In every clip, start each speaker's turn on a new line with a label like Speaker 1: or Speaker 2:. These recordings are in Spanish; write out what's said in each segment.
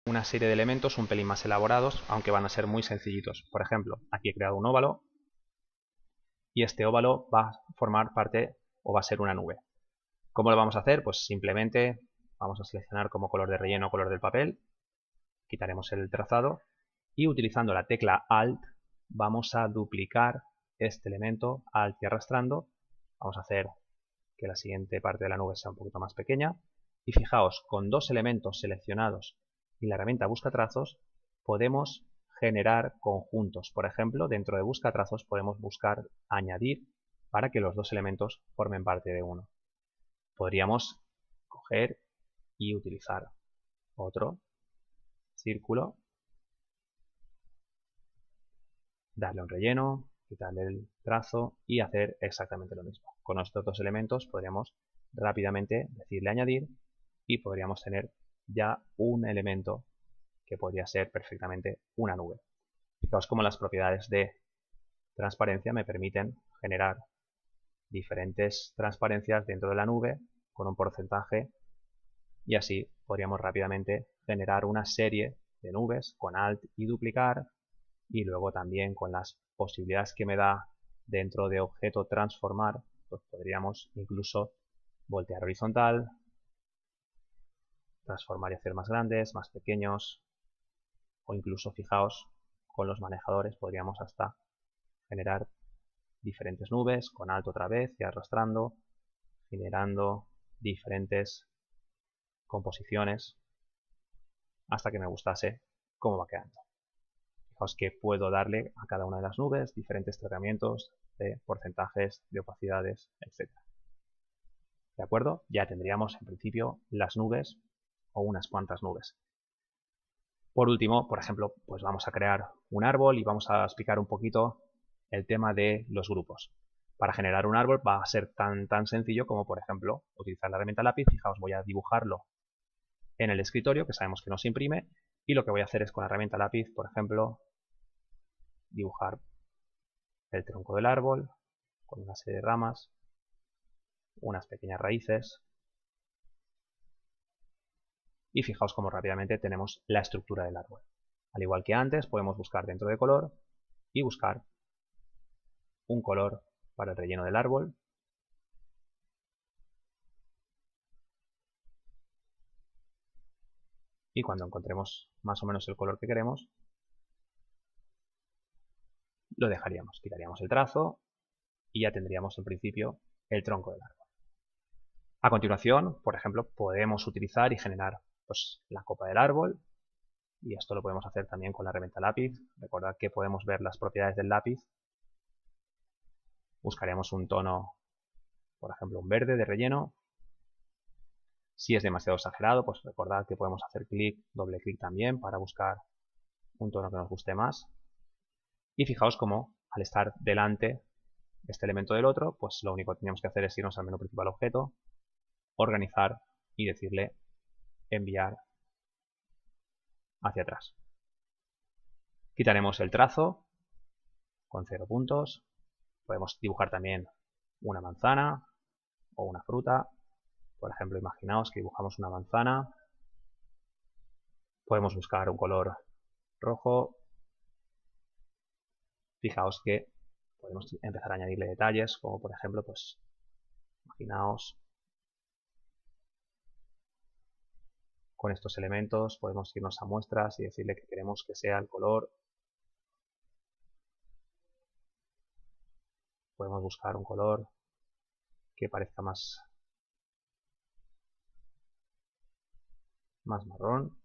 Speaker 1: una serie de elementos un pelín más elaborados, aunque van a ser muy sencillitos. Por ejemplo, aquí he creado un óvalo y este óvalo va a formar parte o va a ser una nube. ¿Cómo lo vamos a hacer? Pues simplemente vamos a seleccionar como color de relleno color del papel, quitaremos el trazado y utilizando la tecla Alt vamos a duplicar este elemento, Alt y arrastrando. Vamos a hacer que la siguiente parte de la nube sea un poquito más pequeña. Y fijaos, con dos elementos seleccionados y la herramienta Busca Trazos podemos generar conjuntos. Por ejemplo, dentro de Busca Trazos podemos buscar añadir para que los dos elementos formen parte de uno. Podríamos coger y utilizar otro círculo, darle un relleno, quitarle el trazo y hacer exactamente lo mismo. Con estos dos elementos podríamos rápidamente decirle añadir y podríamos tener ya un elemento que podría ser perfectamente una nube. Fijaos cómo las propiedades de transparencia me permiten generar diferentes transparencias dentro de la nube con un porcentaje y así podríamos rápidamente generar una serie de nubes con Alt y duplicar y luego también con las posibilidades que me da dentro de objeto transformar, pues podríamos incluso voltear horizontal, transformar y hacer más grandes, más pequeños o incluso fijaos con los manejadores podríamos hasta generar diferentes nubes con Alt otra vez y arrastrando, generando diferentes composiciones hasta que me gustase cómo va quedando. Fijaos que puedo darle a cada una de las nubes diferentes tratamientos de porcentajes, de opacidades, etc. ¿De acuerdo? Ya tendríamos en principio las nubes o unas cuantas nubes. Por último, por ejemplo, pues vamos a crear un árbol y vamos a explicar un poquito el tema de los grupos. Para generar un árbol va a ser tan sencillo como, por ejemplo, utilizar la herramienta lápiz. Fijaos, voy a dibujarlo en el escritorio, que sabemos que no se imprime, y lo que voy a hacer es con la herramienta lápiz, por ejemplo, dibujar el tronco del árbol con una serie de ramas, unas pequeñas raíces, y fijaos cómo rápidamente tenemos la estructura del árbol. Al igual que antes, podemos buscar dentro de color y buscar un color para el relleno del árbol. Y cuando encontremos más o menos el color que queremos, lo dejaríamos. Quitaríamos el trazo y ya tendríamos en principio el tronco del árbol. A continuación, por ejemplo, podemos utilizar y generar pues, la copa del árbol. Y esto lo podemos hacer también con la herramienta lápiz. Recordad que podemos ver las propiedades del lápiz. Buscaremos un tono, por ejemplo, un verde de relleno. Si es demasiado exagerado, pues recordad que podemos hacer clic, doble clic también para buscar un tono que nos guste más. Y fijaos cómo al estar delante este elemento del otro, pues lo único que tenemos que hacer es irnos al menú principal objeto, organizar y decirle enviar hacia atrás. Quitaremos el trazo con 0 puntos. Podemos dibujar también una manzana o una fruta. Por ejemplo, imaginaos que dibujamos una manzana. Podemos buscar un color rojo. Fijaos que podemos empezar a añadirle detalles, como por ejemplo, pues, imaginaos, con estos elementos podemos irnos a muestras y decirle que queremos que sea el color. Podemos buscar un color que parezca más marrón.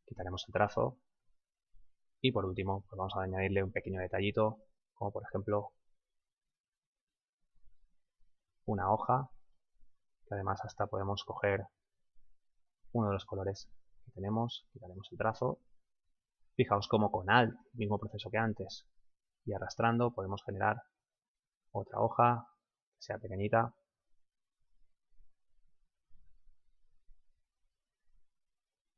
Speaker 1: Quitaremos el trazo. Y por último, pues vamos a añadirle un pequeño detallito, como por ejemplo una hoja, que además hasta podemos coger uno de los colores que tenemos, quitaremos el trazo. Fijaos como con Alt, mismo proceso que antes, y arrastrando podemos generar otra hoja, que sea pequeñita.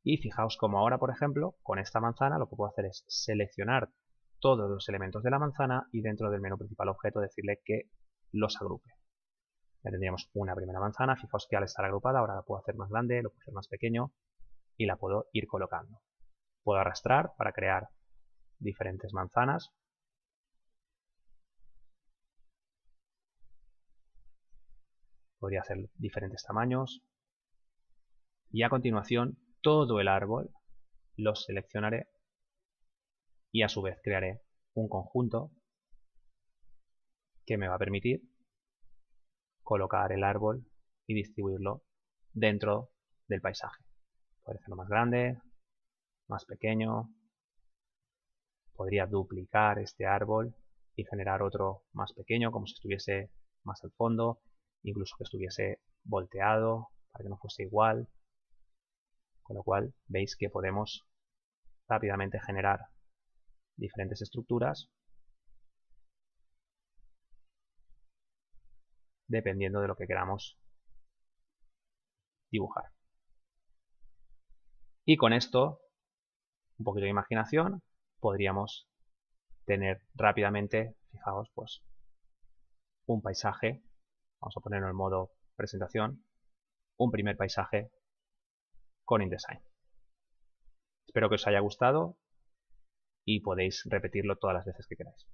Speaker 1: Y fijaos como ahora, por ejemplo, con esta manzana lo que puedo hacer es seleccionar todos los elementos de la manzana y dentro del menú principal objeto decirle que los agrupe. Ya tendríamos una primera manzana. Fijaos que al estar agrupada ahora la puedo hacer más grande, lo puedo hacer más pequeño. y la puedo ir colocando. Puedo arrastrar para crear diferentes manzanas. Podría hacer diferentes tamaños. Y a continuación todo el árbol lo seleccionaré y a su vez crearé un conjunto que me va a permitir colocar el árbol y distribuirlo dentro del paisaje. Puede hacerlo más grande, más pequeño. Podría duplicar este árbol y generar otro más pequeño, como si estuviese más al fondo, incluso que estuviese volteado para que no fuese igual. Con lo cual veis que podemos rápidamente generar diferentes estructuras dependiendo de lo que queramos dibujar. Y con esto, un poquito de imaginación, podríamos tener rápidamente, fijaos, pues un paisaje. Vamos a ponerlo en modo presentación, un primer paisaje con InDesign. Espero que os haya gustado y podéis repetirlo todas las veces que queráis.